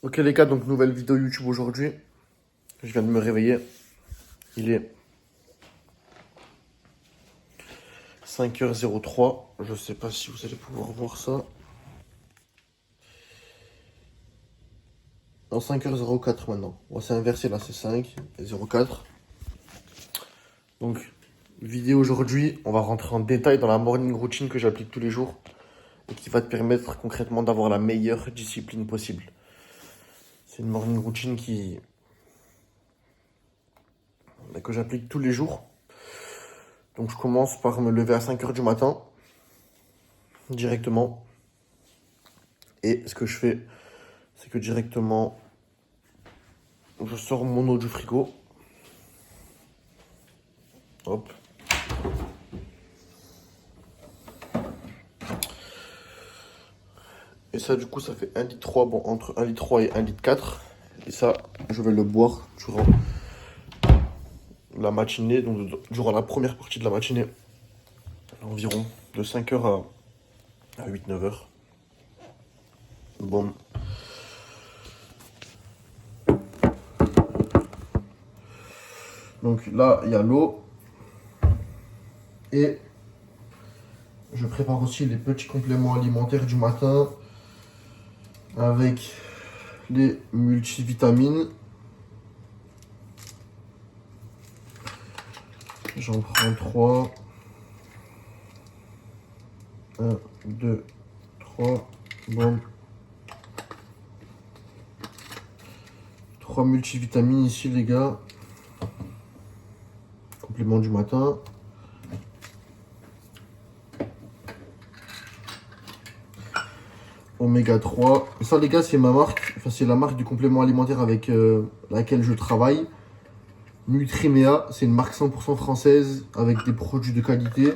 Ok les gars, donc nouvelle vidéo YouTube aujourd'hui. Je viens de me réveiller. Il est 5h03. Je sais pas si vous allez pouvoir voir ça. Non, 5h04 maintenant. Bon, c'est inversé là, c'est 5 et 04. Donc, vidéo aujourd'hui, on va rentrer en détail dans la morning routine que j'applique tous les jours et qui va te permettre concrètement d'avoir la meilleure discipline possible. C'est une morning routine que j'applique tous les jours. Donc, je commence par me lever à 5h du matin directement. Et ce que je fais, c'est que directement, je sors mon eau du frigo. Hop. Et ça, du coup, ça fait 1,3 litre. Bon, entre 1,3 litre et 1,4 litre. Et ça, je vais le boire durant la matinée, donc durant la première partie de la matinée. Environ de 5h à 8-9h. Bon. Donc là, il y a l'eau. Et je prépare aussi les petits compléments alimentaires du matin avec les multivitamines. J'en prends 3. 1, 2, 3. Bon. 3 multivitamines ici, les gars. Complément du matin. Oméga 3. Ça, les gars, c'est ma marque. Enfin, c'est la marque du complément alimentaire avec laquelle je travaille. Nutrimea, c'est une marque 100% française avec des produits de qualité.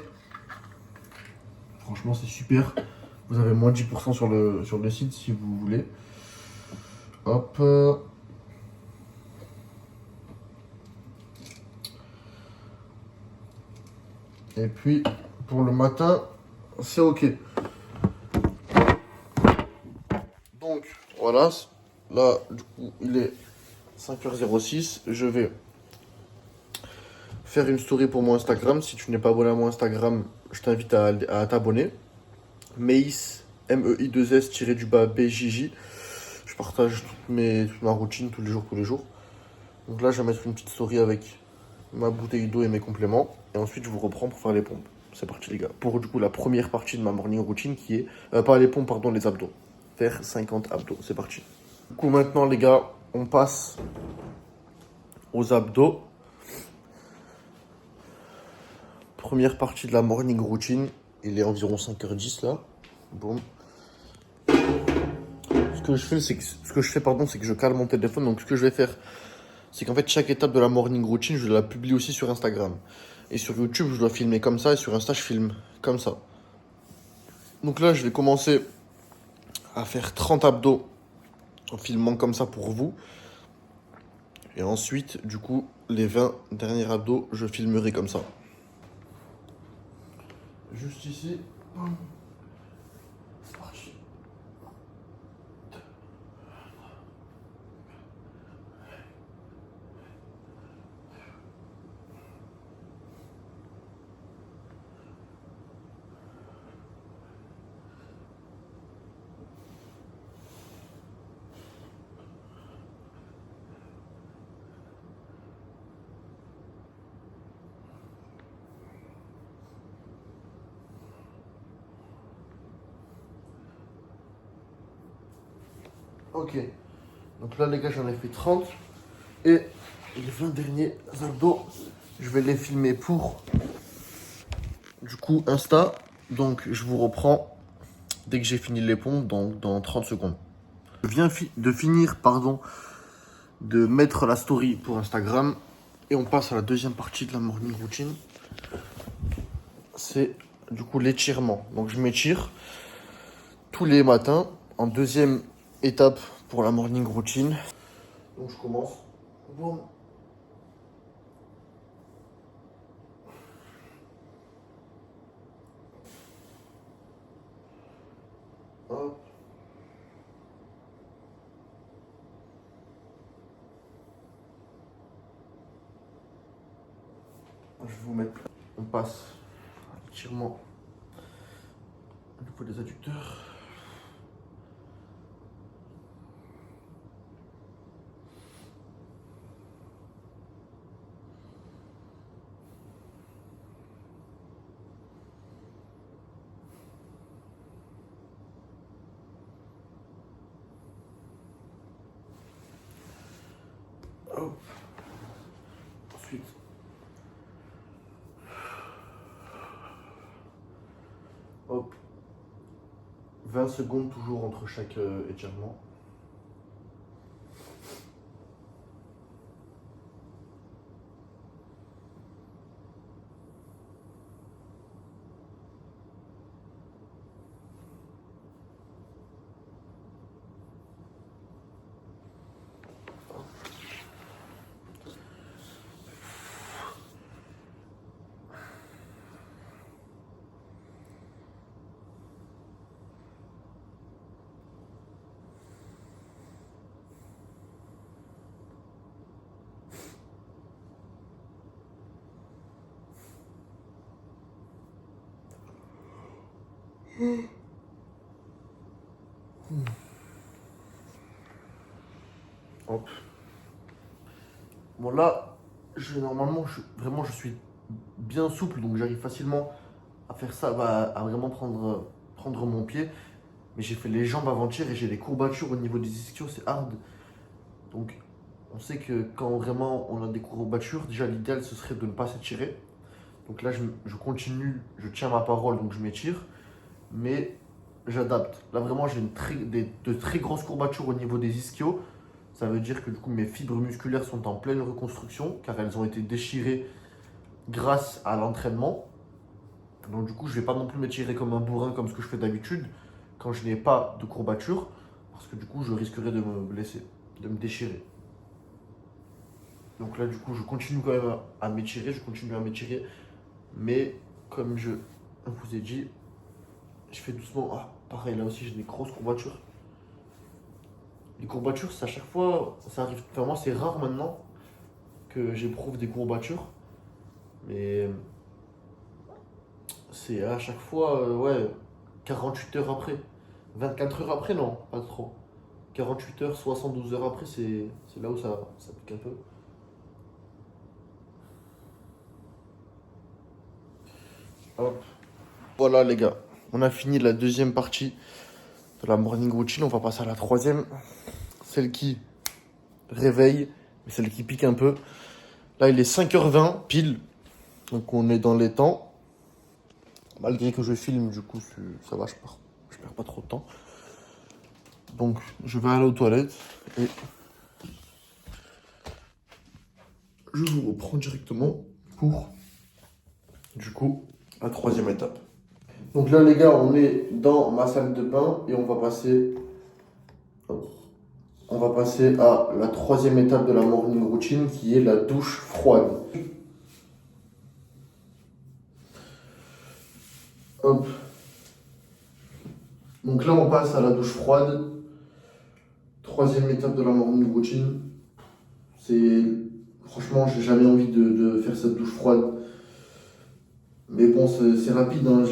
Franchement, c'est super. Vous avez moins de 10% sur le site si vous voulez. Hop. Et puis, pour le matin, c'est ok. Donc, voilà. Là, du coup, il est 5h06. Je vais faire une story pour mon Instagram. Si tu n'es pas abonné à mon Instagram, je t'invite à t'abonner. Meis, MEI2S-du-bas BJJ. Je partage toute ma routine tous les jours. Donc là, je vais mettre une petite story avec ma bouteille d'eau et mes compléments. Et ensuite, je vous reprends pour faire les pompes. C'est parti, les gars. Pour du coup, la première partie de ma morning routine qui est. Pas les pompes, pardon, les abdos. Faire 50 abdos. C'est parti. Du coup, maintenant, les gars, on passe aux abdos. Première partie de la morning routine. Il est environ 5h10 là. Bon. Ce que je fais, pardon, c'est que je cale mon téléphone. Donc, ce que je vais faire, c'est qu'en fait, chaque étape de la morning routine, je la publie aussi sur Instagram. Et sur YouTube, je dois filmer comme ça. Et sur Insta, je filme comme ça. Donc là, je vais commencer à faire 30 abdos en filmant comme ça pour vous. Et ensuite, du coup, les 20 derniers abdos, je filmerai comme ça. Juste ici. C'est parti. Ok. Donc là, les gars, j'en ai fait 30. Et les 20 derniers abdos, je vais les filmer pour, du coup, Insta. Donc, je vous reprends dès que j'ai fini les pompes, dans 30 secondes. Je viens de finir, pardon, de mettre la story pour Instagram. Et on passe à la deuxième partie de la morning routine. C'est du coup l'étirement. Donc je m'étire tous les matins en deuxième étape pour la morning routine. Donc je commence. Boum. Hop. Je vais vous mettre. On passe à l'étirement au niveau des adducteurs. Hop. Ensuite, hop, 20 secondes toujours entre chaque étirement. Hop. Bon là, normalement, vraiment, je suis bien souple, donc j'arrive facilement à faire ça, à vraiment prendre mon pied. Mais j'ai fait les jambes avant-hier et j'ai des courbatures au niveau des ischios, c'est hard. Donc on sait que quand vraiment on a des courbatures, déjà l'idéal ce serait de ne pas s'étirer. Donc là je continue, je tiens ma parole, donc je m'étire. Mais j'adapte. Là vraiment j'ai de très grosses courbatures au niveau des ischios. Ça veut dire que du coup mes fibres musculaires sont en pleine reconstruction car elles ont été déchirées grâce à l'entraînement. Donc du coup je ne vais pas non plus m'étirer comme un bourrin comme ce que je fais d'habitude quand je n'ai pas de courbature parce que du coup je risquerais de me blesser, de me déchirer. Donc là du coup je continue quand même à m'étirer, mais comme je vous ai dit, je fais doucement. Ah, pareil là aussi j'ai des grosses courbatures. Les courbatures, c'est à chaque fois, ça arrive. Enfin, moi, c'est rare maintenant que j'éprouve des courbatures. Mais c'est à chaque fois, ouais, 48 heures après. 24 heures après, non, pas trop. 48 heures, 72 heures après, c'est là où ça pique un peu. Hop. Voilà, les gars. On a fini la deuxième partie de la morning routine. On va passer à la troisième. Celle qui réveille, mais celle qui pique un peu. Là, il est 5h20 pile. Donc, on est dans les temps. Malgré que je filme, du coup, ça va, je perds pas trop de temps. Donc, je vais aller aux toilettes et je vous reprends directement pour, du coup, la troisième étape. Donc là, les gars, on est dans ma salle de bain et on va passer à la troisième étape de la morning routine qui est la douche froide. Hop. Donc là, on passe à la douche froide. Troisième étape de la morning routine. Franchement, j'ai jamais envie de faire cette douche froide. Mais bon, c'est rapide, hein,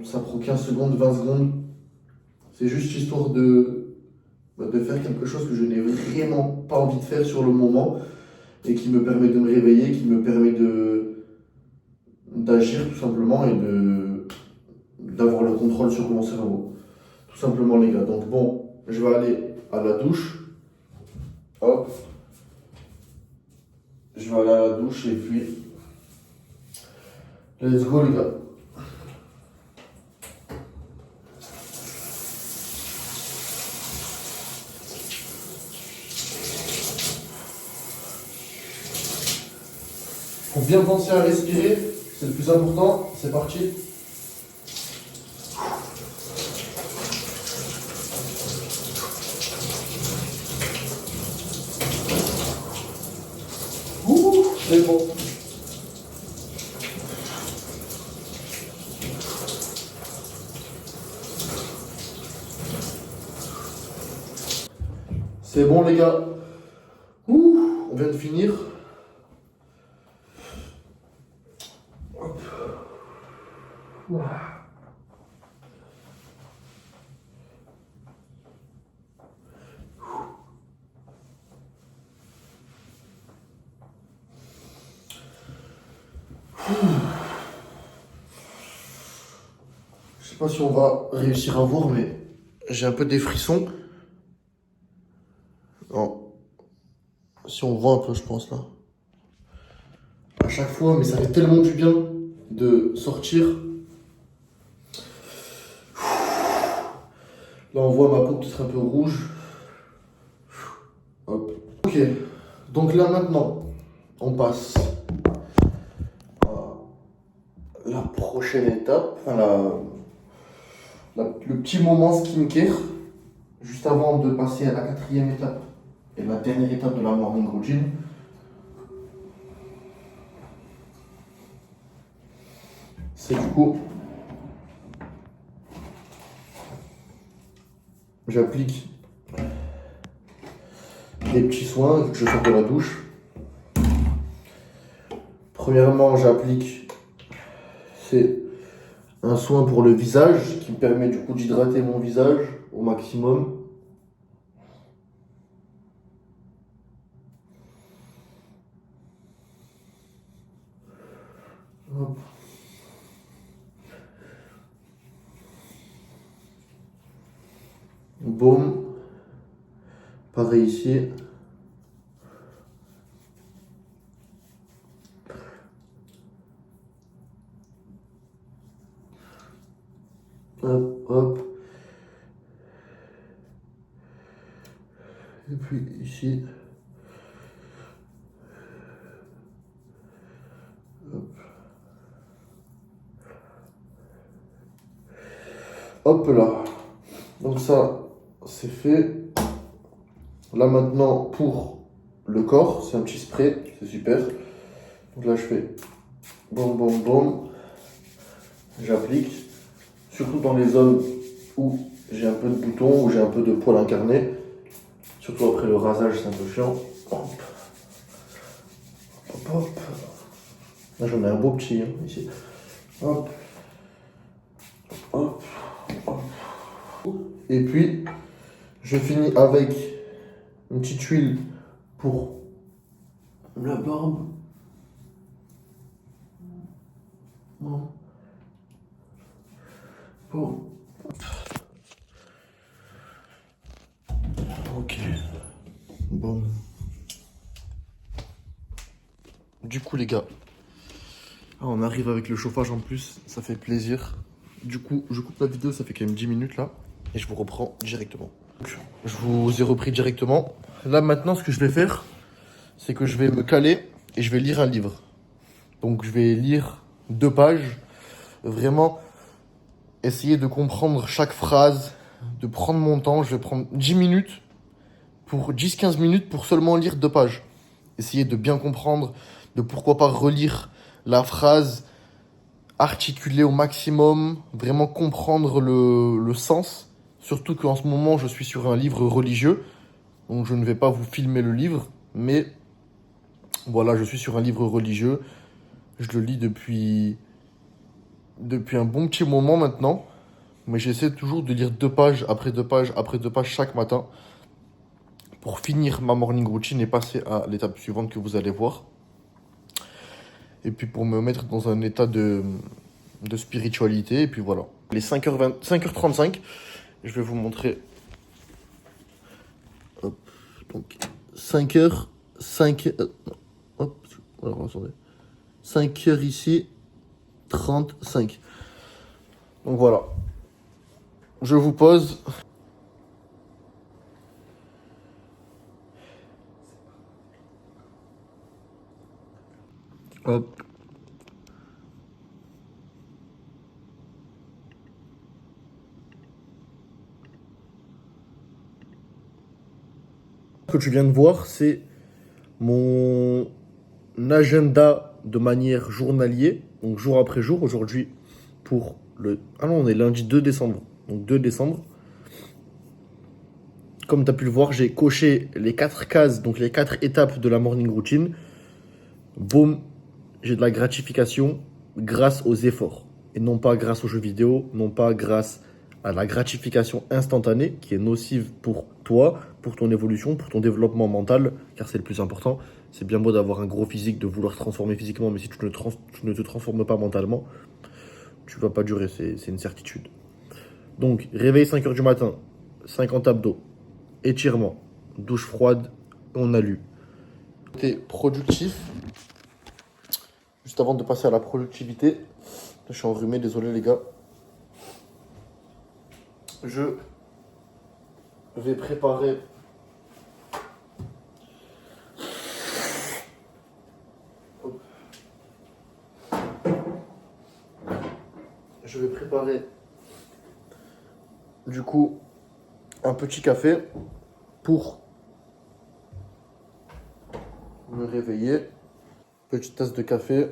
ça prend 15 secondes, 20 secondes. C'est juste histoire de faire quelque chose que je n'ai vraiment pas envie de faire sur le moment et qui me permet de me réveiller, qui me permet d'agir tout simplement et d'avoir le contrôle sur mon cerveau. Tout simplement, les gars. Donc bon, je vais aller à la douche. Hop. Je vais aller à la douche et puis let's go, les gars. Faut bien penser à respirer, c'est le plus important. C'est parti. Ouh, c'est bon. C'est bon, les gars. Ouh, on vient de finir. Je sais pas si on va réussir à voir, mais j'ai un peu des frissons. Non. Si on voit un peu, je pense, là. À chaque fois, mais ça fait tellement du bien de sortir. Là, on voit ma peau peut-être un peu rouge. Hop. Ok. Donc là, maintenant, on passe à la prochaine étape. Enfin, le petit moment skincare. Juste avant de passer à la quatrième étape et la dernière étape de la morning routine. C'est du coup, j'applique des petits soins vu que je sors de la douche. Premièrement, j'applique un soin pour le visage qui me permet du coup d'hydrater mon visage au maximum. Hop. Boum. Pareil ici. Hop, hop. Et puis ici. Hop. Hop là. Donc ça, c'est fait. Là maintenant, pour le corps, c'est un petit spray, c'est super. Donc là, je fais boum, boum, boum. J'applique, surtout dans les zones où j'ai un peu de boutons, où j'ai un peu de poils incarnés. Surtout après le rasage, c'est un peu chiant. Hop. Hop, hop. Là, j'en ai un beau petit, hein, ici. Hop. Hop. Hop. Et puis, je finis avec une petite huile pour la barbe. Bon. Bon. Ok. Bon. Du coup, les gars, on arrive avec le chauffage en plus, ça fait plaisir. Du coup, je coupe la vidéo, ça fait quand même 10 minutes là, et je vous reprends directement. Donc, je vous ai repris directement. Là, maintenant, ce que je vais faire, c'est que je vais me caler et je vais lire un livre. Donc, je vais lire 2 pages, vraiment essayer de comprendre chaque phrase, de prendre mon temps. Je vais prendre 10 minutes, pour 10-15 minutes pour seulement lire 2 pages. Essayer de bien comprendre, de pourquoi pas relire la phrase, articuler au maximum, vraiment comprendre le sens. Surtout qu'en ce moment, je suis sur un livre religieux, donc je ne vais pas vous filmer le livre, mais voilà, je suis sur un livre religieux. Je le lis depuis un bon petit moment maintenant, mais j'essaie toujours de lire 2 pages après 2 pages après 2 pages chaque matin pour finir ma morning routine et passer à l'étape suivante que vous allez voir. Et puis pour me mettre dans un état de spiritualité, et puis voilà. Les 5h20, 5h35, je vais vous montrer. Hop, donc 5h, 5... hop, alors attendez. 5h ici, 35. Donc voilà. Je vous pose. Hop. Ce que tu viens de voir, c'est mon agenda de manière journalier, donc jour après jour. Aujourd'hui, pour le... Ah non, on est lundi 2 décembre. Donc 2 décembre. Comme tu as pu le voir, j'ai coché les 4 cases, donc les 4 étapes de la morning routine. Boum, j'ai de la gratification grâce aux efforts. et non pas grâce aux jeux vidéo, non pas grâce à la gratification instantanée qui est nocive pour toi, pour ton évolution, pour ton développement mental, car c'est le plus important. C'est bien beau d'avoir un gros physique, de vouloir te transformer physiquement, mais si tu ne te transformes pas mentalement, tu vas pas durer, c'est une certitude. Donc, réveil 5 h du matin, 50 abdos, étirement, douche froide, on a lu. T'es productif. Juste avant de passer à la productivité, je suis enrhumé, désolé les gars. Je vais préparer du coup un petit café pour me réveiller. Petite tasse de café.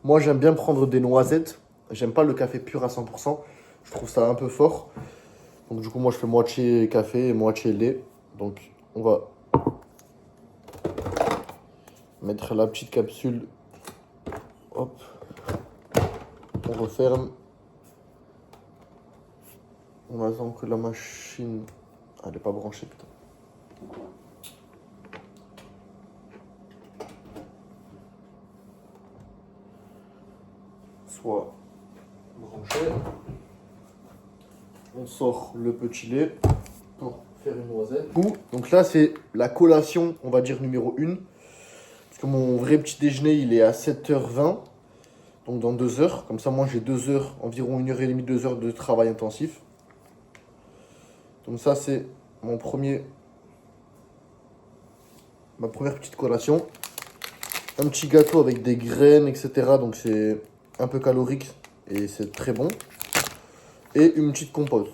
Moi j'aime bien prendre des noisettes. J'aime pas le café pur à 100%. Je trouve ça un peu fort. Donc du coup moi je fais moitié café et moitié lait. Donc on va mettre la petite capsule. Hop. On referme. On attend que la machine... Ah, elle n'est pas branchée, putain. Soit branchée. On sort le petit lait pour faire une noisette. Donc là, c'est la collation, on va dire numéro 1. Parce que mon vrai petit déjeuner, il est à 7h20. Donc dans 2 heures. Comme ça, moi, j'ai 2 heures, environ 1h30, 2 heures de travail intensif. Donc ça, c'est ma première petite collation. Un petit gâteau avec des graines, etc. Donc c'est un peu calorique et c'est très bon. Et une petite compote.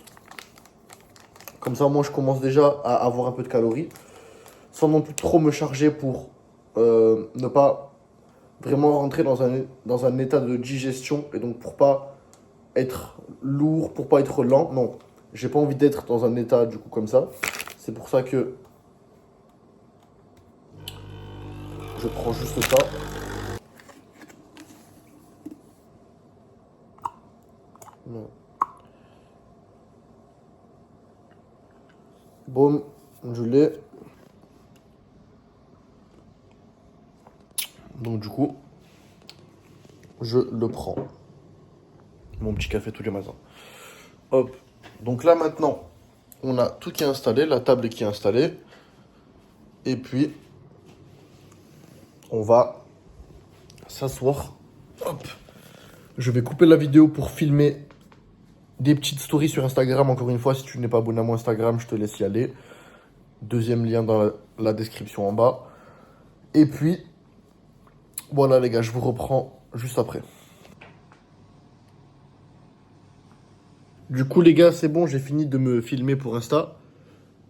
Comme ça, moi, je commence déjà à avoir un peu de calories. Sans non plus trop me charger pour ne pas vraiment rentrer dans un état de digestion. Et donc pour pas être lourd, pour pas être lent. Non, j'ai pas envie d'être dans un état du coup comme ça. C'est pour ça que je prends juste ça. Non. Boum, du lait. Donc du coup, je le prends. Mon petit café tous les matins. Hop. Donc là maintenant, on a tout qui est installé, la table qui est installée. Et puis, on va s'asseoir. Hop. Je vais couper la vidéo pour filmer des petites stories sur Instagram. Encore une fois, si tu n'es pas abonné à mon Instagram, je te laisse y aller. Deuxième lien dans la description en bas. Et puis, voilà les gars, je vous reprends juste après. Du coup les gars, c'est bon, j'ai fini de me filmer pour Insta.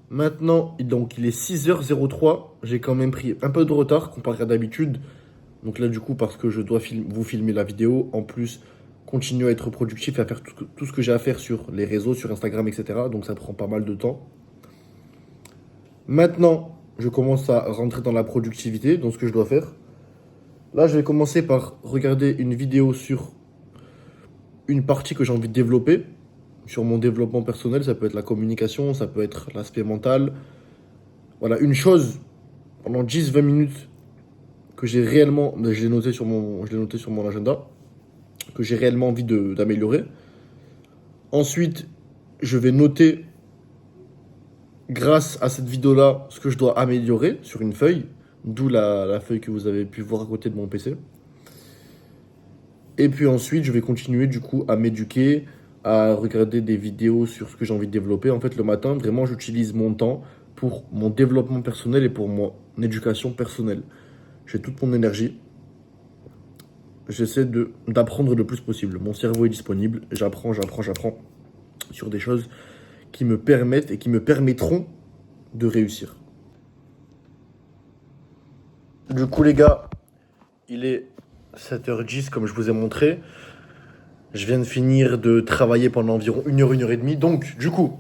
Maintenant, donc il est 6h03. J'ai quand même pris un peu de retard comparé à d'habitude. Donc là du coup, parce que je dois vous filmer la vidéo, en plus continuer à être productif et à faire tout ce que j'ai à faire sur les réseaux, sur Instagram, etc. Donc ça prend pas mal de temps. Maintenant, je commence à rentrer dans la productivité, dans ce que je dois faire. Là, je vais commencer par regarder une vidéo sur une partie que j'ai envie de développer. Sur mon développement personnel, ça peut être la communication, ça peut être l'aspect mental. Voilà, une chose pendant 10-20 minutes que j'ai réellement, je l'ai noté sur mon agenda, que j'ai réellement envie d'améliorer. Ensuite, je vais noter, grâce à cette vidéo-là, ce que je dois améliorer sur une feuille, d'où la feuille que vous avez pu voir à côté de mon PC. Et puis ensuite, je vais continuer du coup à m'éduquer, à regarder des vidéos sur ce que j'ai envie de développer. En fait, le matin, vraiment, j'utilise mon temps pour mon développement personnel et pour mon éducation personnelle. J'ai toute mon énergie. J'essaie d'apprendre le plus possible. Mon cerveau est disponible. J'apprends sur des choses qui me permettent et qui me permettront de réussir. Du coup, les gars, il est 7h10 comme je vous ai montré. Je viens de finir de travailler pendant environ 1h, 1h30. Donc, du coup,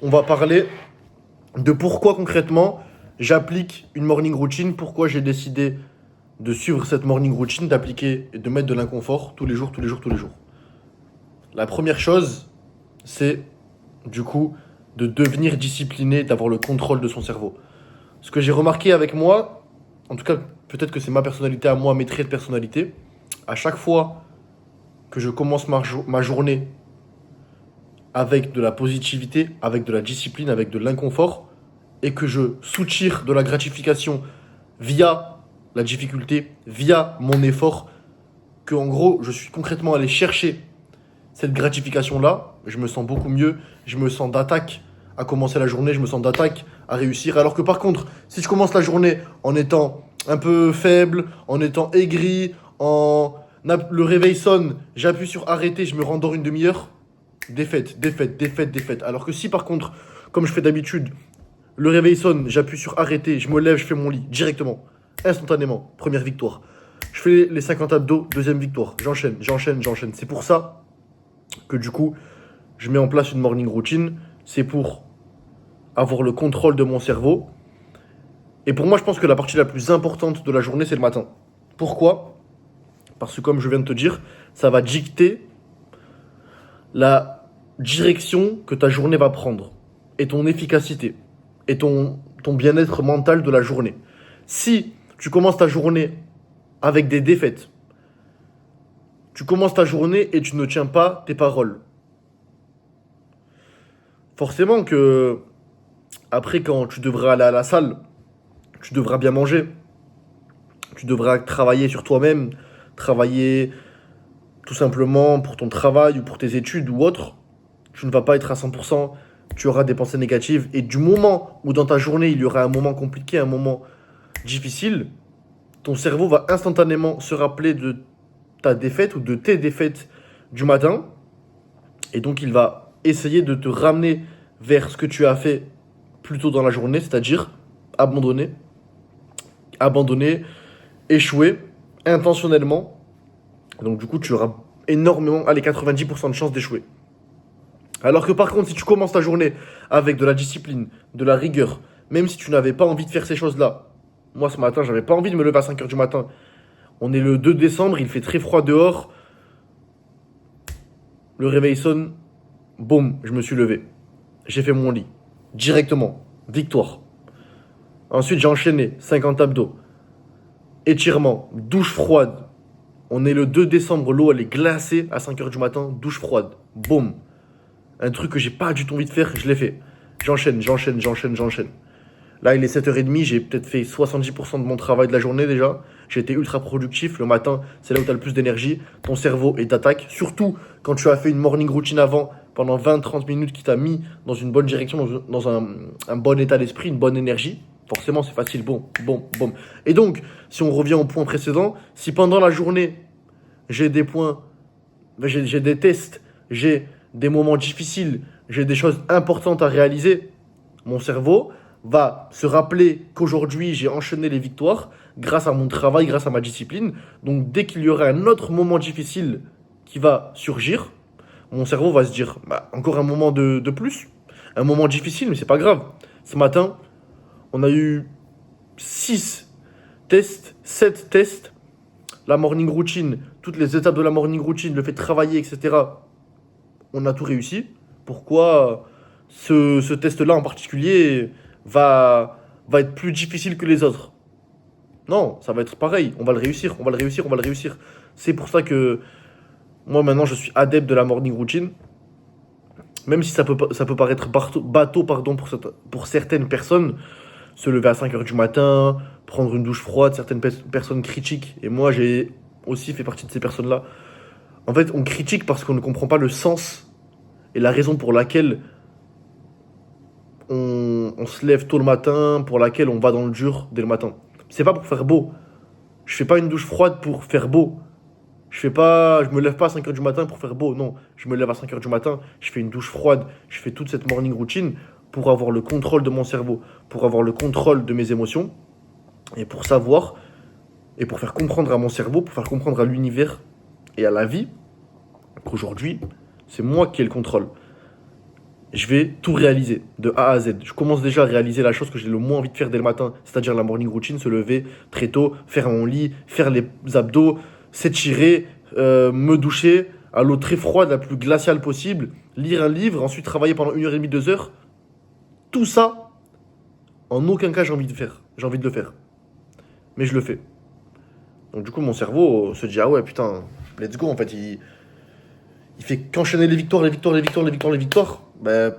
on va parler de pourquoi concrètement j'applique une morning routine, pourquoi j'ai décidé de suivre cette morning routine, d'appliquer et de mettre de l'inconfort tous les jours, tous les jours, tous les jours. La première chose, c'est du coup de devenir discipliné, d'avoir le contrôle de son cerveau. Ce que j'ai remarqué avec moi, en tout cas peut-être que c'est ma personnalité à moi, mes traits de personnalité, à chaque fois que je commence ma journée avec de la positivité, avec de la discipline, avec de l'inconfort, et que je soutire de la gratification via la difficulté, via mon effort, que en gros je suis concrètement allé chercher cette gratification-là, je me sens beaucoup mieux, je me sens d'attaque à commencer la journée, je me sens d'attaque à réussir. Alors que par contre, si je commence la journée en étant un peu faible, en étant aigri, le réveil sonne, j'appuie sur arrêter, je me rendors une demi-heure, défaite, défaite, défaite, défaite. Alors que si par contre, comme je fais d'habitude, le réveil sonne, j'appuie sur arrêter, je me lève, je fais mon lit directement, instantanément, première victoire. Je fais les 50 abdos, deuxième victoire. J'enchaîne, j'enchaîne, j'enchaîne. C'est pour ça que du coup, je mets en place une morning routine. C'est pour avoir le contrôle de mon cerveau. Et pour moi, je pense que la partie la plus importante de la journée, c'est le matin. Pourquoi ? Parce que comme je viens de te dire, ça va dicter la direction que ta journée va prendre. Et ton efficacité. Et ton bien-être mental de la journée. Si tu commences ta journée avec des défaites, tu commences ta journée et tu ne tiens pas tes paroles, forcément que après, quand tu devras aller à la salle, tu devras bien manger. Tu devras travailler sur toi-même, travailler tout simplement pour ton travail ou pour tes études ou autre. Tu ne vas pas être à 100%, tu auras des pensées négatives. Et du moment où dans ta journée, il y aura un moment compliqué, un moment difficile, ton cerveau va instantanément se rappeler de ta défaite ou de tes défaites du matin. Et donc, il va essayer de te ramener vers ce que tu as fait plus tôt dans la journée, c'est-à-dire abandonner, échouer intentionnellement. Donc, du coup, tu auras énormément, allez, 90% de chances d'échouer. Alors que par contre, si tu commences ta journée avec de la discipline, de la rigueur, même si tu n'avais pas envie de faire ces choses-là, moi ce matin, j'avais pas envie de me lever à 5 heures du matin. On est le 2 décembre, il fait très froid dehors. Le réveil sonne, boum, je me suis levé. J'ai fait mon lit. Directement. Victoire. Ensuite, j'ai enchaîné 50 abdos. Étirement. Douche froide. On est le 2 décembre, l'eau elle est glacée à 5 heures du matin. Douche froide. Boum. Un truc que j'ai pas du tout envie de faire, je l'ai fait. J'enchaîne, j'enchaîne, j'enchaîne, j'enchaîne. Là, il est 7h30, j'ai peut-être fait 70% de mon travail de la journée déjà. J'ai été ultra productif. Le matin, c'est là où tu as le plus d'énergie. Ton cerveau est d'attaque. Surtout quand tu as fait une morning routine avant, pendant 20-30 minutes qui t'a mis dans une bonne direction, dans un bon état d'esprit, une bonne énergie. Forcément, c'est facile. Bon, bon, bon. Et donc, si on revient au point précédent, si pendant la journée, j'ai des points, j'ai des tests, j'ai des moments difficiles, j'ai des choses importantes à réaliser, mon cerveau va se rappeler qu'aujourd'hui j'ai enchaîné les victoires grâce à mon travail, grâce à ma discipline. Donc dès qu'il y aura un autre moment difficile qui va surgir, mon cerveau va se dire bah, encore un moment de plus, un moment difficile, mais c'est pas grave. Ce matin, on a eu 6 tests, 7 tests, la morning routine, toutes les étapes de la morning routine, le fait de travailler, etc. On a tout réussi. Pourquoi ce test-là en particulier va être plus difficile que les autres? Non, ça va être pareil. On va le réussir, on va le réussir, on va le réussir. C'est pour ça que moi maintenant je suis adepte de la morning routine. Même si ça peut paraître bateau pardon, pour certaines personnes, se lever à 5 heures du matin, prendre une douche froide, certaines personnes critiquent. Et moi j'ai aussi fait partie de ces personnes-là. En fait, on critique parce qu'on ne comprend pas le sens et la raison pour laquelle on se lève tôt le matin, pour laquelle on va dans le dur dès le matin. C'est pas pour faire beau. Je fais pas une douche froide pour faire beau. Je me lève pas à 5 heures du matin pour faire beau. Non, je me lève à 5 heures du matin, je fais une douche froide, je fais toute cette morning routine pour avoir le contrôle de mon cerveau, pour avoir le contrôle de mes émotions et pour savoir et pour faire comprendre à mon cerveau, pour faire comprendre à l'univers et à la vie qu'aujourd'hui, c'est moi qui ai le contrôle. je vais tout réaliser de A à Z. Je commence déjà à réaliser la chose que j'ai le moins envie de faire dès le matin, c'est-à-dire la morning routine, se lever très tôt, faire mon lit, faire les abdos, s'étirer, me doucher à l'eau très froide, la plus glaciale possible, lire un livre, ensuite travailler pendant 1h30, 2 heures. Tout ça, en aucun cas j'ai envie de faire. J'ai envie de le faire. Mais je le fais. Donc du coup, mon cerveau se dit, ah ouais, putain, let's go. En fait, il fait qu'enchaîner les victoires, les victoires, les victoires, les victoires, les victoires. Ben,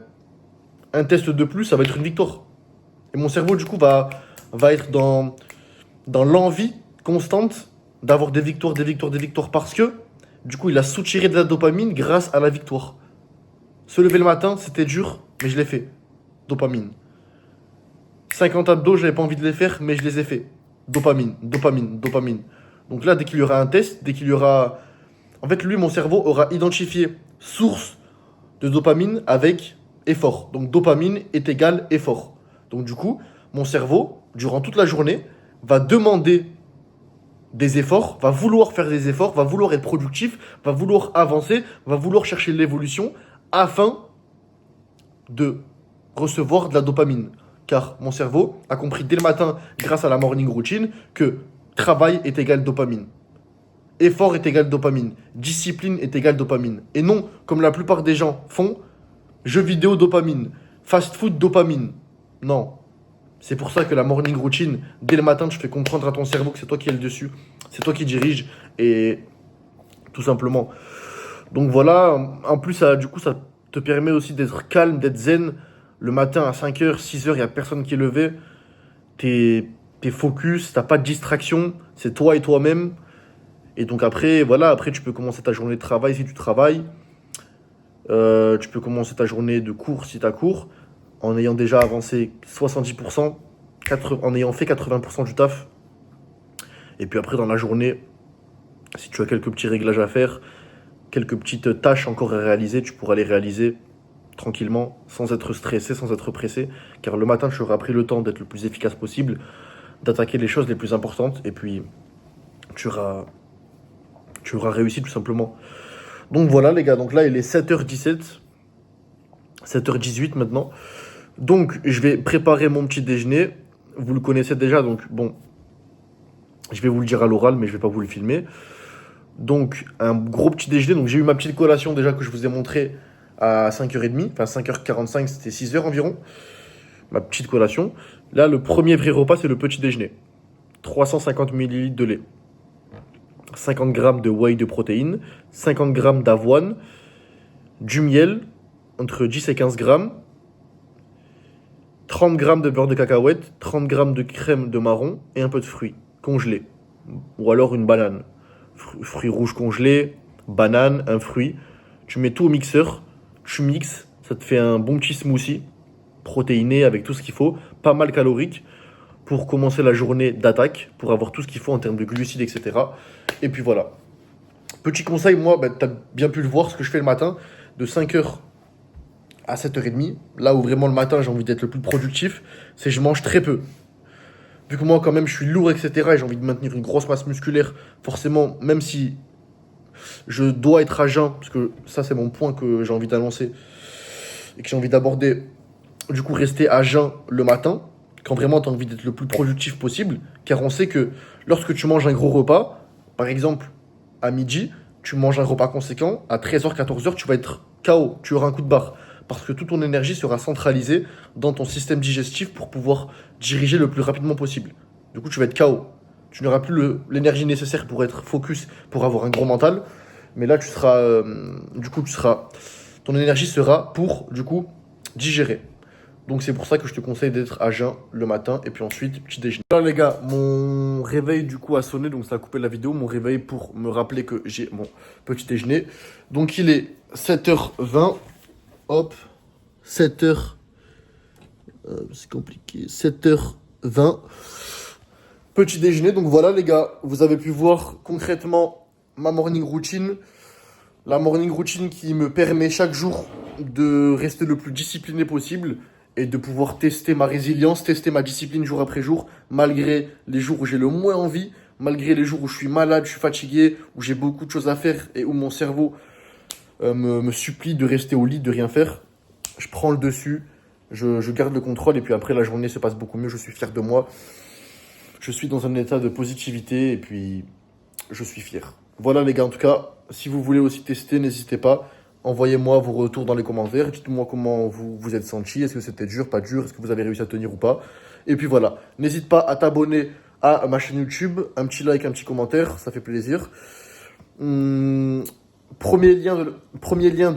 un test de plus, ça va être une victoire. Et mon cerveau, du coup, va être dans l'envie constante d'avoir des victoires, des victoires, des victoires. Parce que, du coup, il a soutiré de la dopamine grâce à la victoire. Se lever le matin, c'était dur, mais je l'ai fait. Dopamine. 50 abdos, j'avais pas envie de les faire, mais je les ai fait. Dopamine, dopamine, dopamine. Donc là, dès qu'il y aura un test, dès qu'il y aura... En fait, lui, mon cerveau aura identifié source de dopamine avec effort. Donc dopamine est égal effort. Donc du coup, mon cerveau, durant toute la journée, va demander des efforts, va vouloir faire des efforts, va vouloir être productif, va vouloir avancer, va vouloir chercher l'évolution afin de recevoir de la dopamine. Car mon cerveau a compris dès le matin, grâce à la morning routine, que travail est égal dopamine. Effort est égal dopamine. Discipline est égal dopamine. Et non, comme la plupart des gens font, jeux vidéo dopamine, fast food dopamine. Non. C'est pour ça que la morning routine, dès le matin, tu fais comprendre à ton cerveau que c'est toi qui es le dessus. C'est toi qui dirige. Et tout simplement. Donc voilà, en plus, du coup, ça te permet aussi d'être calme, d'être zen. Le matin à 5h, 6h, il n'y a personne qui est levé. T'es focus, t'as pas de distraction. C'est toi et toi-même. Et donc après, voilà, après tu peux commencer ta journée de travail si tu travailles. Tu peux commencer ta journée de cours si tu as cours. En ayant déjà avancé 70%, en ayant fait 80% du taf. Et puis après, dans la journée, si tu as quelques petits réglages à faire, quelques petites tâches encore à réaliser, tu pourras les réaliser tranquillement, sans être stressé, sans être pressé. Car le matin, tu auras pris le temps d'être le plus efficace possible, d'attaquer les choses les plus importantes. Et puis, tu auras réussi tout simplement. Donc voilà les gars, donc là il est 7h17, 7h18 maintenant. Donc je vais préparer mon petit déjeuner. Vous le connaissez déjà, donc bon, je vais vous le dire à l'oral, mais je vais pas vous le filmer. Donc un gros petit déjeuner, donc j'ai eu ma petite collation déjà que je vous ai montré à 5h30, enfin 5h45, c'était 6h environ. Ma petite collation. Là le premier vrai repas c'est le petit déjeuner. 350 ml de lait. 50 grammes de whey de protéines, 50 grammes d'avoine, du miel, entre 10 et 15 grammes, 30 grammes de beurre de cacahuète, 30 grammes de crème de marron et un peu de fruits congelés. Ou alors une banane. Fruits rouges congelés, banane, un fruit. Tu mets tout au mixeur, tu mixes, ça te fait un bon petit smoothie, protéiné avec tout ce qu'il faut, pas mal calorique, pour commencer la journée d'attaque, pour avoir tout ce qu'il faut en termes de glucides, etc. Et puis voilà. Petit conseil, moi, tu as bien pu le voir, ce que je fais le matin, de 5h à 7h30, là où vraiment le matin j'ai envie d'être le plus productif, c'est je mange très peu. Vu que moi quand même je suis lourd, etc. et j'ai envie de maintenir une grosse masse musculaire, forcément, même si je dois être à jeun, parce que ça c'est mon point que j'ai envie d'annoncer et que j'ai envie d'aborder, du coup rester à jeun le matin, quand vraiment tu as envie d'être le plus productif possible, car on sait que lorsque tu manges un gros repas, par exemple à midi, tu manges un repas conséquent, à 13h, 14h, tu vas être KO, tu auras un coup de barre. Parce que toute ton énergie sera centralisée dans ton système digestif pour pouvoir diriger le plus rapidement possible. Du coup, tu vas être KO. Tu n'auras plus l'énergie nécessaire pour être focus, pour avoir un gros mental. Mais là, ton énergie sera pour, du coup, digérer. Donc c'est pour ça que je te conseille d'être à jeun le matin et puis ensuite petit déjeuner. Alors les gars, mon réveil du coup a sonné, donc ça a coupé la vidéo. Mon réveil pour me rappeler que j'ai mon petit déjeuner. Donc il est 7h20. Hop, 7h. C'est compliqué. 7h20. Petit déjeuner. Donc voilà les gars, vous avez pu voir concrètement ma morning routine. La morning routine qui me permet chaque jour de rester le plus discipliné possible et de pouvoir tester ma résilience, tester ma discipline jour après jour, malgré les jours où j'ai le moins envie, malgré les jours où je suis malade, je suis fatigué, où j'ai beaucoup de choses à faire et où mon cerveau me supplie de rester au lit, de rien faire. je prends le dessus, je garde le contrôle et puis après la journée se passe beaucoup mieux, je suis fier de moi. Je suis dans un état de positivité et puis je suis fier. Voilà les gars, en tout cas, si vous voulez aussi tester, n'hésitez pas. Envoyez-moi vos retours dans les commentaires. Dites-moi comment vous vous êtes senti. Est-ce que c'était dur, pas dur? Est-ce que vous avez réussi à tenir ou pas? Et puis voilà. N'hésite pas à t'abonner à ma chaîne YouTube. Un petit like, un petit commentaire, ça fait plaisir. Hum, premier lien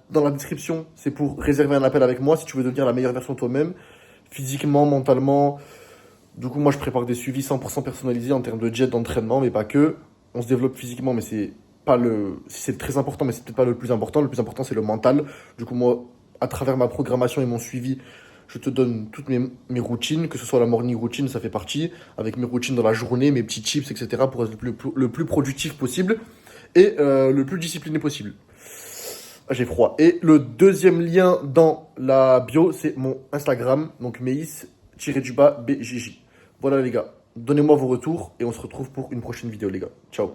dans la description, c'est pour réserver un appel avec moi si tu veux devenir la meilleure version de toi-même, physiquement, mentalement. Du coup, moi, je prépare des suivis 100% personnalisés en termes de jet d'entraînement, mais pas que. On se développe physiquement, mais c'est pas le. C'est très important, mais c'est peut-être pas le plus important. Le plus important, c'est le mental. Du coup, moi, à travers ma programmation et mon suivi, je te donne toutes mes routines, que ce soit la morning routine, ça fait partie, avec mes routines dans la journée, mes petits tips, etc., pour être le plus productif possible et le plus discipliné possible. Ah, j'ai froid. Et le deuxième lien dans la bio, c'est mon Instagram, donc meis-bjj. Voilà les gars, donnez-moi vos retours et on se retrouve pour une prochaine vidéo les gars. Ciao.